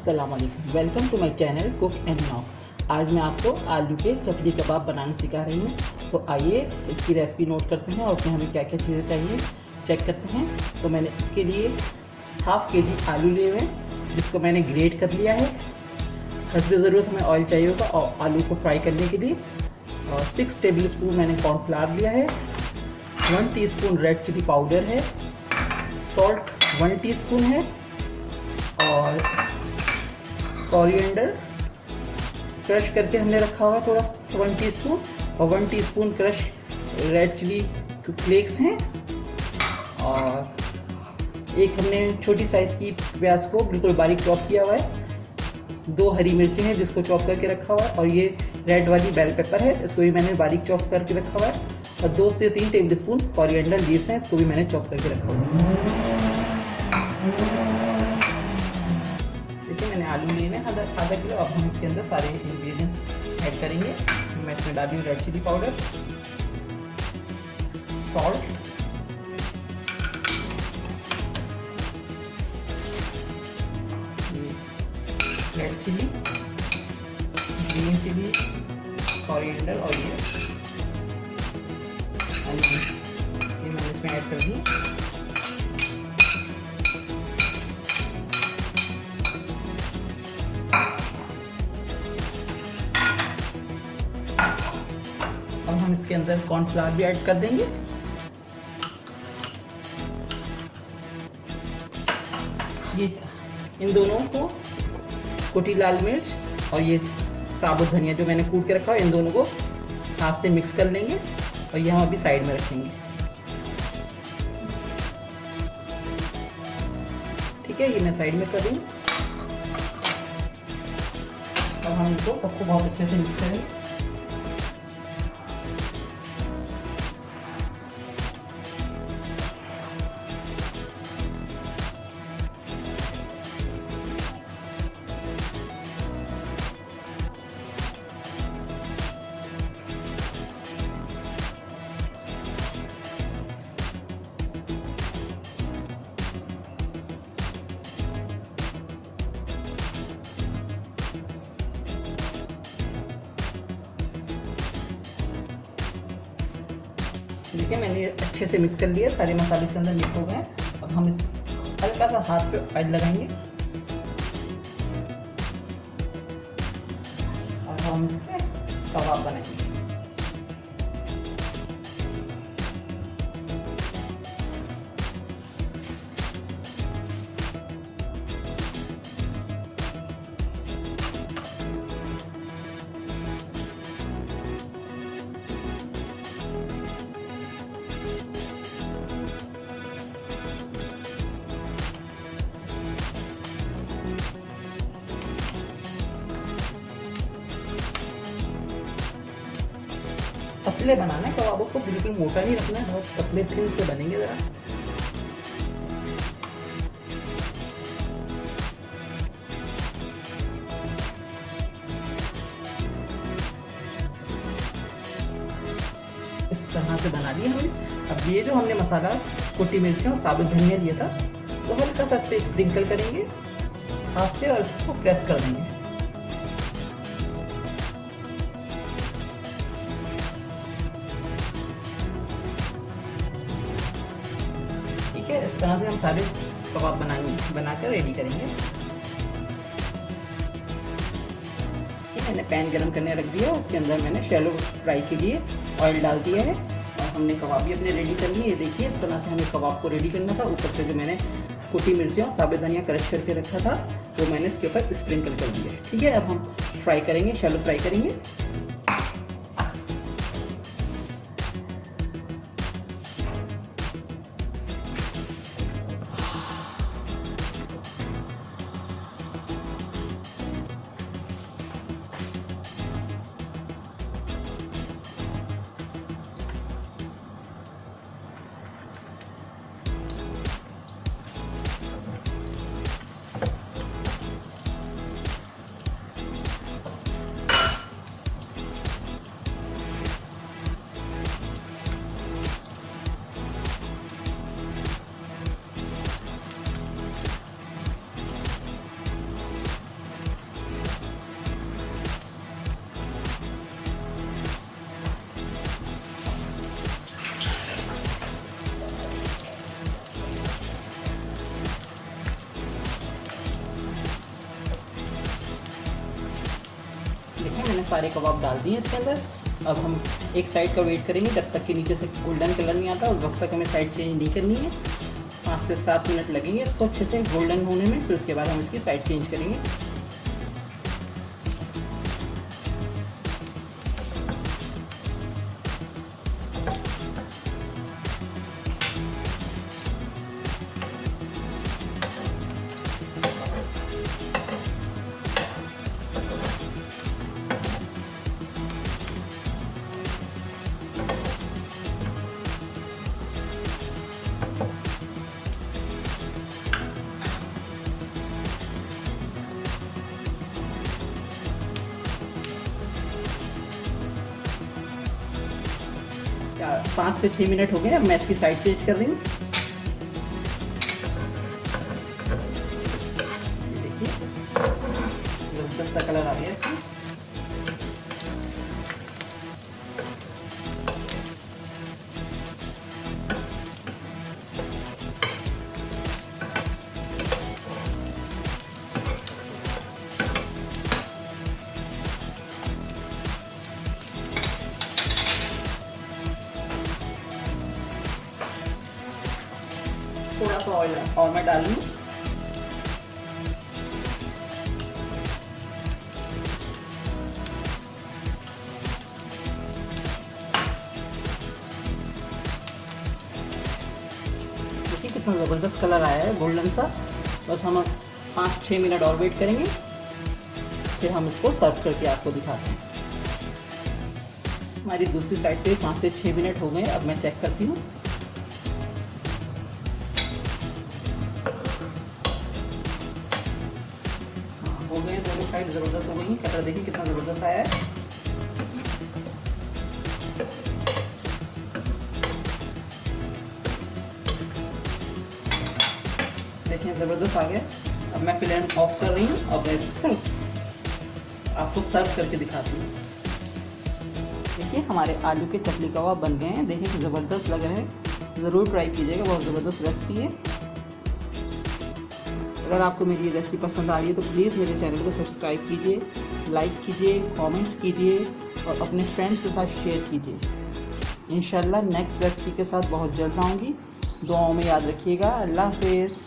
अस्सलाम वालेकुम, welcome to my channel cook and now. आज मैं आपको आलू के चपली कबाब बनाना सिखा रही हूँ। तो आइए इसकी रेसिपी नोट करते हैं और उसमें हमें क्या क्या चीज़ें चाहिए चेक करते हैं। तो मैंने इसके लिए हाफ के जी आलू लिए हुए हैं, जिसको मैंने ग्रेट कर लिया है। हस्ब ज़रूरत हमें ऑयल चाहिए होगा और आलू को फ्राई करने के लिए। और 6 टेबल स्पून मैंने कॉर्नफ्लावर लिया है। 1 टीस्पून रेड चिली पाउडर है। सॉल्ट 1 टीस्पून है। और कोरिएंडर क्रश करके हमने रखा हुआ थोड़ा 1 टीस्पून, और 1 teaspoon crush red chilli flakes हैं। और एक हमने छोटी साइज़ की प्याज को बिल्कुल बारीक चॉप किया हुआ है। 2 हरी मिर्ची हैं जिसको चॉप करके रखा हुआ है। और ये रेड वाली बेल पेपर है, इसको भी मैंने बारीक चॉप करके रखा हुआ है। और 2 से 3 टेबल स्पून कोरिएंडर लीव्स हैं, इसको भी मैंने चॉप करके रखा हुआ है। देखिए मैंने आलू लिए हैं आधा किलो। अब हम इसके अंदर सारे इंग्रेडिएंट्स ऐड करेंगे। मैं इसमें डाल रही हूँ red chilli powder, salt, red chilli, green chilli, coriander और ये मैंने इसमें ऐड कर दी। अब हम इसके अंदर कॉर्नफ्लावर भी ऐड कर देंगे। ये इन दोनों को कुटी लाल मिर्च और ये साबुत धनिया जो मैंने कूट के रखा है, इन दोनों को हाथ से मिक्स कर लेंगे और ये हम अभी साइड में रखेंगे। ठीक है, ये मैं साइड में कर रही हूँ। अब हम इनको सबको बहुत अच्छे से मिक्स करेंगे। देखिए मैंने अच्छे से मिक्स कर लिया, सारे मसाले इसके अंदर मिक्स हो गए हैं। अब हम इस हल्का सा हाथ पे ऑयल लगाएंगे और हम इसके कबाब बनाएंगे। पतले बनाना है कबाबों को, बिल्कुल मोटा नहीं रखना है, बहुत पतले थिन से बनेंगे ज़रा। इस तरह से बना लिए हमने। अब ये जो हमने मसाला कुटी मिर्ची और साबुत धनिया लिया था, तो हल्का सा इस पे स्प्रिंकल करेंगे हाथ से और इसको प्रेस कर देंगे। इस तरह से हम सारे कबाब बनाकर रेडी करेंगे। मैंने पैन गरम करने रख दिया, उसके अंदर मैंने शैलो फ्राई के लिए ऑयल डाल दिया है और हमने कबाब भी अपने रेडी कर लिए। ये देखिए इस तरह से हमें कबाब को रेडी करना था। ऊपर से जो मैंने कुटी मिर्चियाँ और साबुत धनिया क्रश करके रखा था, वो मैंने इसके ऊपर स्प्रिंकल कर दिया है। ठीक है, अब हम फ्राई करेंगे, शैलो फ्राई करेंगे। सारे कबाब डाल दिए इसके अंदर। अब हम एक साइड का वेट करेंगे जब तक कि नीचे से गोल्डन कलर नहीं आता, उस वक्त तक हमें साइड चेंज नहीं करनी है। 5 से 7 मिनट लगेंगे इसको अच्छे से गोल्डन होने में, फिर उसके बाद हम इसकी साइड चेंज करेंगे। क्या 5 से 6 मिनट हो गए, अब मैं इसकी साइड चेंज कर रही हूँ। देखिए जबरदस्त सा कलर आ गया इसमें। थोड़ा सा ऑयल और मैं डाल लूँ। देखिए कितना ज़बरदस्त कलर आया है गोल्डन सा। बस हम 5-6 मिनट और वेट करेंगे, फिर हम इसको सर्व करके आपको दिखाते हैं। हमारी दूसरी साइड पे 5 से 6 मिनट हो गए, अब मैं चेक करती हूँ। हो गए दोनों साइड ज़बरदस्त हो गई। कलर देखिए कितना ज़बरदस्त आया है। देखिए ज़बरदस्त आ गया। अब मैं फ्लेम ऑफ कर रही हूँ और मैं आपको सर्व करके दिखाती हूँ। देखिए हमारे आलू के चकली कबाब बन गए हैं। देखिए ज़बरदस्त लग रहे हैं, ज़रूर ट्राई कीजिएगा, बहुत ज़बरदस्त रेसिपी है। अगर आपको मेरी ये रेसिपी पसंद आ रही है तो प्लीज़ मेरे चैनल को सब्सक्राइब कीजिए, लाइक कीजिए, कमेंट्स कीजिए और अपने फ्रेंड्स के साथ शेयर कीजिए। इंशाल्लाह नेक्स्ट रेसिपी के साथ बहुत जल्द आऊँगी। दुआओं में याद रखिएगा। अल्लाह हाफ़िज़।